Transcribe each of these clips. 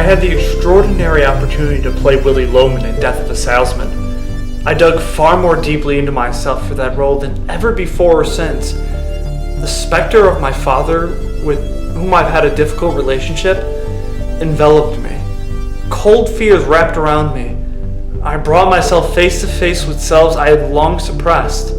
had the extraordinary opportunity to play Willie Loman in Death of a Salesman. I dug far more deeply into myself for that role than ever before or since. The specter of my father, with whom I've had a difficult relationship, enveloped me. Cold fears wrapped around me. I brought myself face to face with selves I had long suppressed.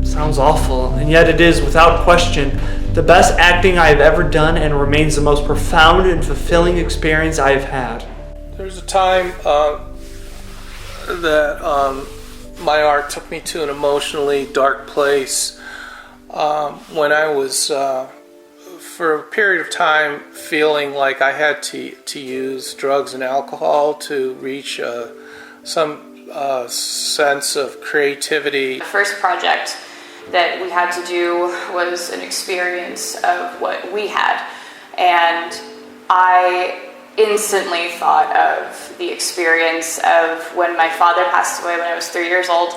Sounds awful, and yet it is, without question, the best acting I have ever done, and remains the most profound and fulfilling experience I have had. There's a time that my art took me to an emotionally dark place when I was, for a period of time, feeling like I had to use drugs and alcohol to reach some sense of creativity. The first project that we had to do was an experience of what we had, and I instantly thought of the experience of when my father passed away when I was 3 years old,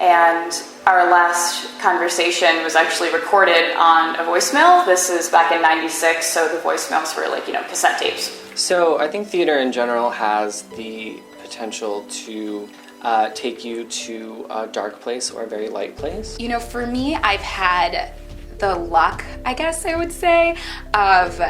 and our last conversation was actually recorded on a voicemail. This is back in '96, so the voicemails were like, cassette tapes. So I think theater in general has the potential to take you to a dark place or a very light place. For me, I've had the luck, I guess I would say, of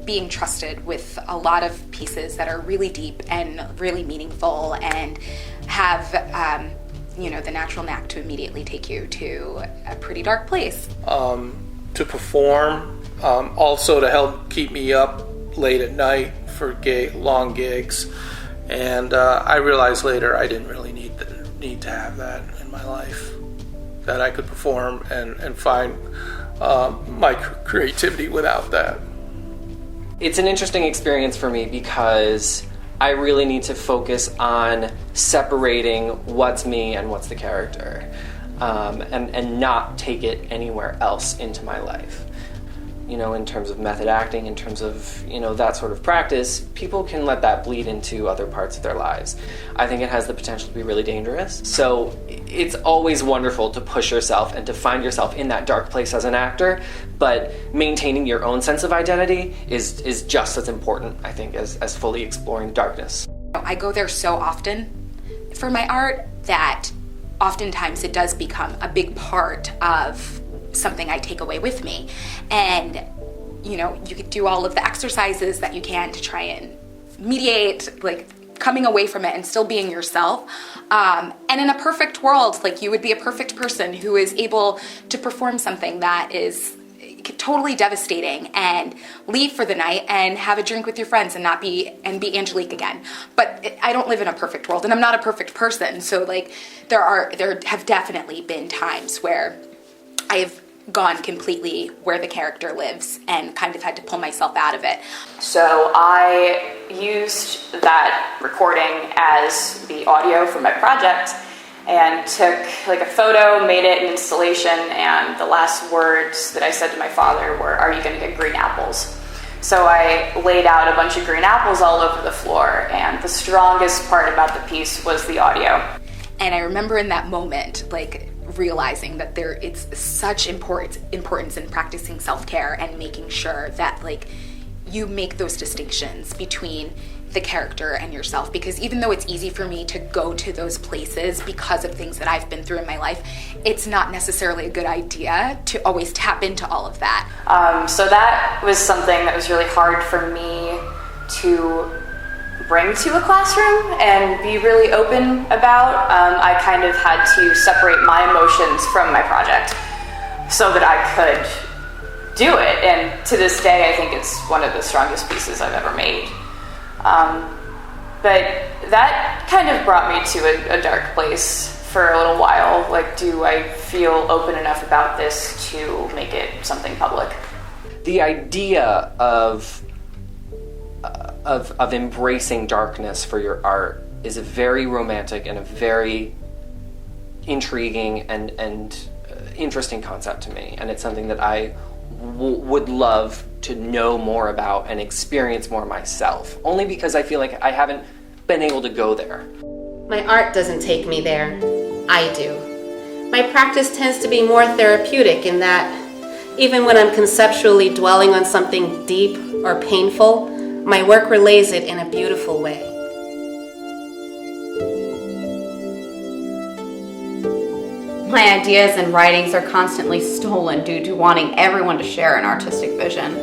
being trusted with a lot of pieces that are really deep and really meaningful and have, the natural knack to immediately take you to a pretty dark place. To perform, also to help keep me up late at night for long gigs. And I realized later I didn't really need to have that in my life, that I could perform and find my creativity without that. It's an interesting experience for me because I really need to focus on separating what's me and what's the character, and not take it anywhere else into my life. In terms of method acting, in terms of, that sort of practice, people can let that bleed into other parts of their lives. I think it has the potential to be really dangerous. So it's always wonderful to push yourself and to find yourself in that dark place as an actor, but maintaining your own sense of identity is just as important, I think, as fully exploring darkness. I go there so often for my art that oftentimes it does become a big part of something I take away with me. And you could do all of the exercises that you can to try and mediate like coming away from it and still being yourself. And in a perfect world, you would be a perfect person who is able to perform something that is totally devastating and leave for the night and have a drink with your friends and be Angelique again. But I don't live in a perfect world, and I'm not a perfect person. So there have definitely been times where I've gone completely where the character lives and kind of had to pull myself out of it. So I used that recording as the audio for my project and took a photo, made it an installation, and the last words that I said to my father were, "Are you going to get green apples?" So I laid out a bunch of green apples all over the floor, and the strongest part about the piece was the audio. And I remember in that moment, realizing that it's such importance in practicing self-care and making sure that you make those distinctions between the character and yourself, because even though it's easy for me to go to those places because of things that I've been through in my life, it's not necessarily a good idea to always tap into all of that. So that was something that was really hard for me to bring to a classroom and be really open about. I kind of had to separate my emotions from my project so that I could do it, and to this day I think it's one of the strongest pieces I've ever made. But that kind of brought me to a dark place for a little while. Do I feel open enough about this to make it something public? The idea of embracing darkness for your art is a very romantic and a very intriguing and interesting concept to me, and it's something that I would love to know more about and experience more myself, only because I feel like I haven't been able to go there. My art doesn't take me there. I do. My practice tends to be more therapeutic in that even when I'm conceptually dwelling on something deep or painful, My work relays it in a beautiful way. My ideas and writings are constantly stolen due to wanting everyone to share an artistic vision.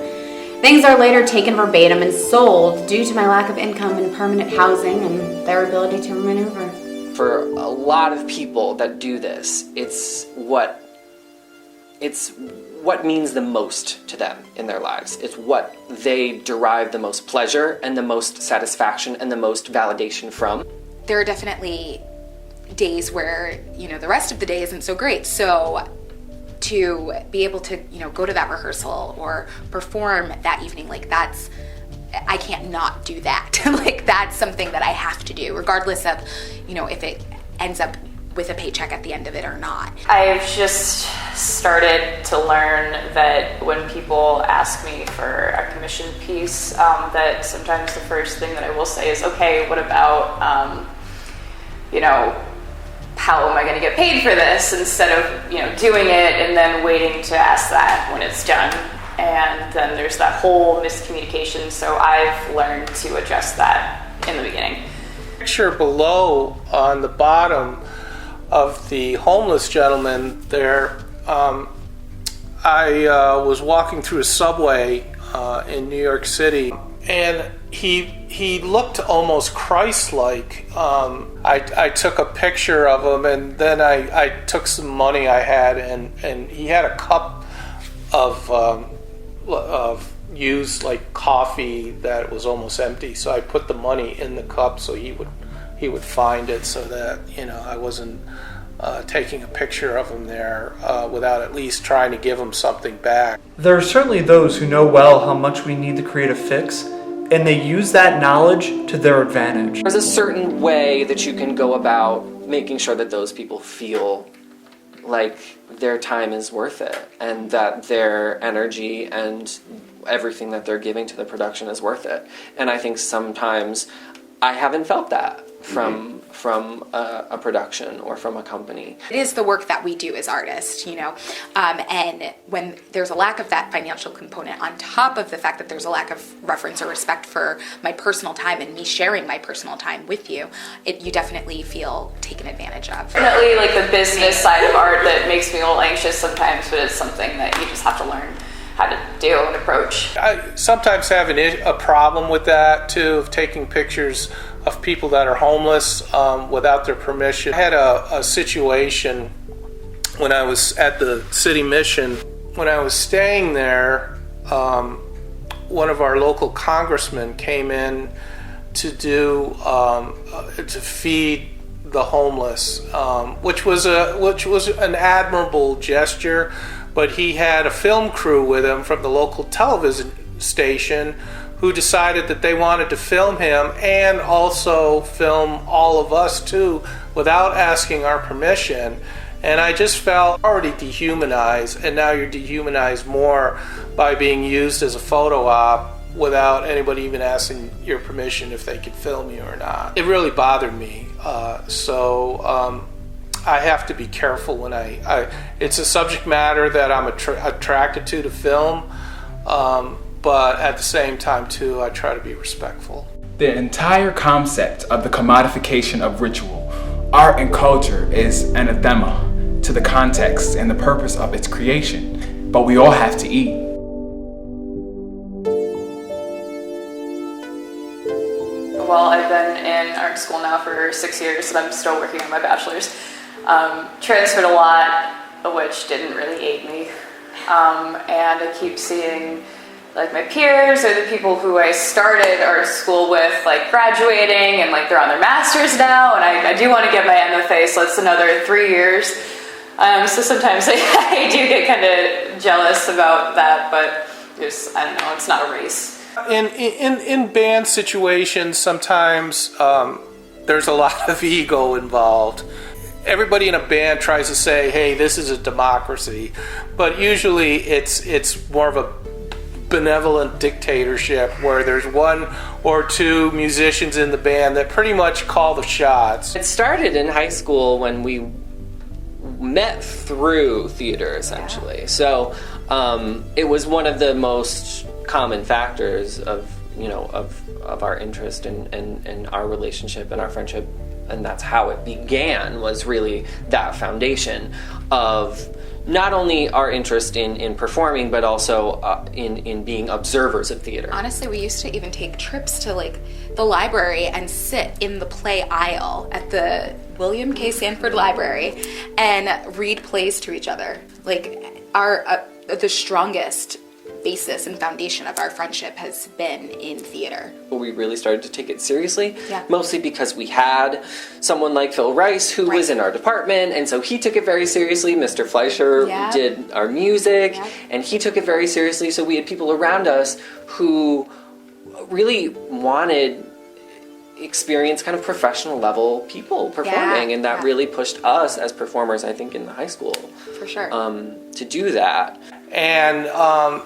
Things are later taken verbatim and sold due to my lack of income and permanent housing and their ability to maneuver. For a lot of people that do this, it's what means the most to them in their lives. It's what they derive the most pleasure and the most satisfaction and the most validation from. There are definitely days where, the rest of the day isn't so great. So to be able to, go to that rehearsal or perform that evening, I can't not do that. That's something that I have to do, regardless of, if it ends up with a paycheck at the end of it or not. I've just started to learn that when people ask me for a commission piece, that sometimes the first thing that I will say is, okay, what about, how am I going to get paid for this, instead of, doing it and then waiting to ask that when it's done. And then there's that whole miscommunication, so I've learned to adjust that in the beginning. Picture below on the bottom of the homeless gentleman there, I was walking through a subway in New York City, and he looked almost Christ-like. I took a picture of him, and then I took some money I had, and he had a cup of used coffee that was almost empty. So I put the money in the cup so he would find it, so that I wasn't taking a picture of him there without at least trying to give him something back. There are certainly those who know well how much we need to create a fix, and they use that knowledge to their advantage. There's a certain way that you can go about making sure that those people feel like their time is worth it, and that their energy and everything that they're giving to the production is worth it. And I think sometimes I haven't felt that from a production or from a company. It is the work that we do as artists, and when there's a lack of that financial component on top of the fact that there's a lack of reference or respect for my personal time and me sharing my personal time with you, you definitely feel taken advantage of. Definitely the business side of art that makes me a little anxious sometimes, but it's something that you just have to learn how to do and approach. I sometimes have a problem with that too, of taking pictures of people that are homeless without their permission. I had a situation when I was at the city mission. When I was staying there, one of our local congressmen came in to to feed the homeless, which was an admirable gesture. But he had a film crew with him from the local television station who decided that they wanted to film him and also film all of us too without asking our permission. And I just felt already dehumanized, and now you're dehumanized more by being used as a photo op without anybody even asking your permission if they could film you or not. It really bothered me. So I have to be careful when it's a subject matter that I'm attracted to film, but at the same time too, I try to be respectful. The entire concept of the commodification of ritual, art and culture is anathema to the context and the purpose of its creation, but we all have to eat. Well, I've been in art school now for 6 years, and I'm still working on my bachelor's. Transferred a lot, which didn't really aid me. And I keep seeing my peers or the people who I started art school with graduating, and they're on their masters now, and I do want to get my MFA, so it's another 3 years. So sometimes I do get kind of jealous about that, but I don't know, it's not a race. In band situations, sometimes there's a lot of ego involved. Everybody in a band tries to say, hey, this is a democracy, but usually it's more of a benevolent dictatorship where there's one or two musicians in the band that pretty much call the shots. It started in high school when we met through theater, essentially. So it was one of the most common factors of of our interest and our relationship and our friendship, and that's how it began, was really that foundation of not only our interest in performing, but also in being observers of theater. Honestly, we used to even take trips to like the library and sit in the play aisle at the William K. Sanford Library and read plays to each other. Like the strongest basis and foundation of our friendship has been in theater. Well, we really started to take it seriously, Yeah. mostly because we had someone like Phil Rice who was in our department, and so he took it very seriously. Mr. Fleischer Yeah. did our music, Yeah. and he took it very seriously, so we had people around us who really wanted experience kind of professional level people performing, and that really pushed us as performers, I think, in the high school For sure. to do that. And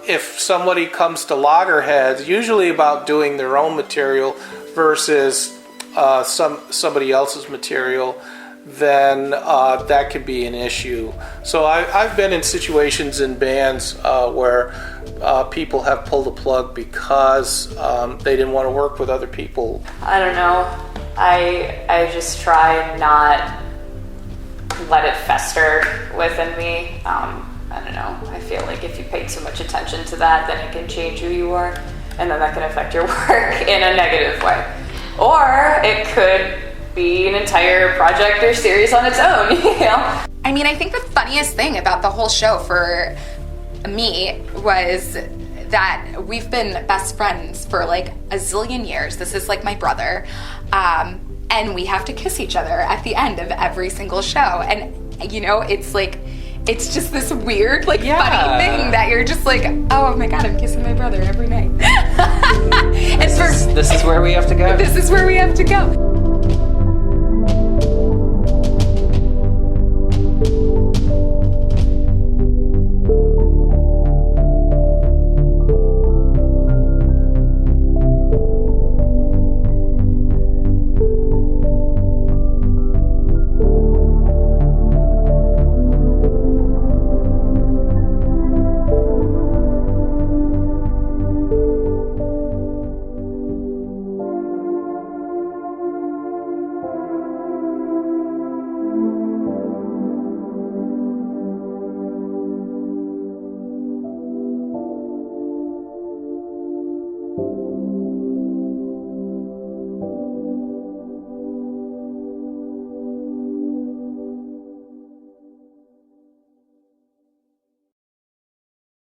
if somebody comes to Loggerheads, usually about doing their own material versus somebody else's material, then that could be an issue. So I've been in situations in bands where people have pulled the plug because they didn't want to work with other people. I don't know. I just try and not let it fester within me. I don't know. I feel like if you pay too much attention to that, then it can change who you are, and then that can affect your work in a negative way. Or it could be an entire project or series on its own, you know? I mean, I think the funniest thing about the whole show for me was that we've been best friends for like a zillion years. This is like my brother. And we have to kiss each other at the end of every single show. And, you know, it's like, it's just this weird, like, funny thing that you're just like, oh my God, I'm kissing my brother every night. This is where we have to go. This is where we have to go.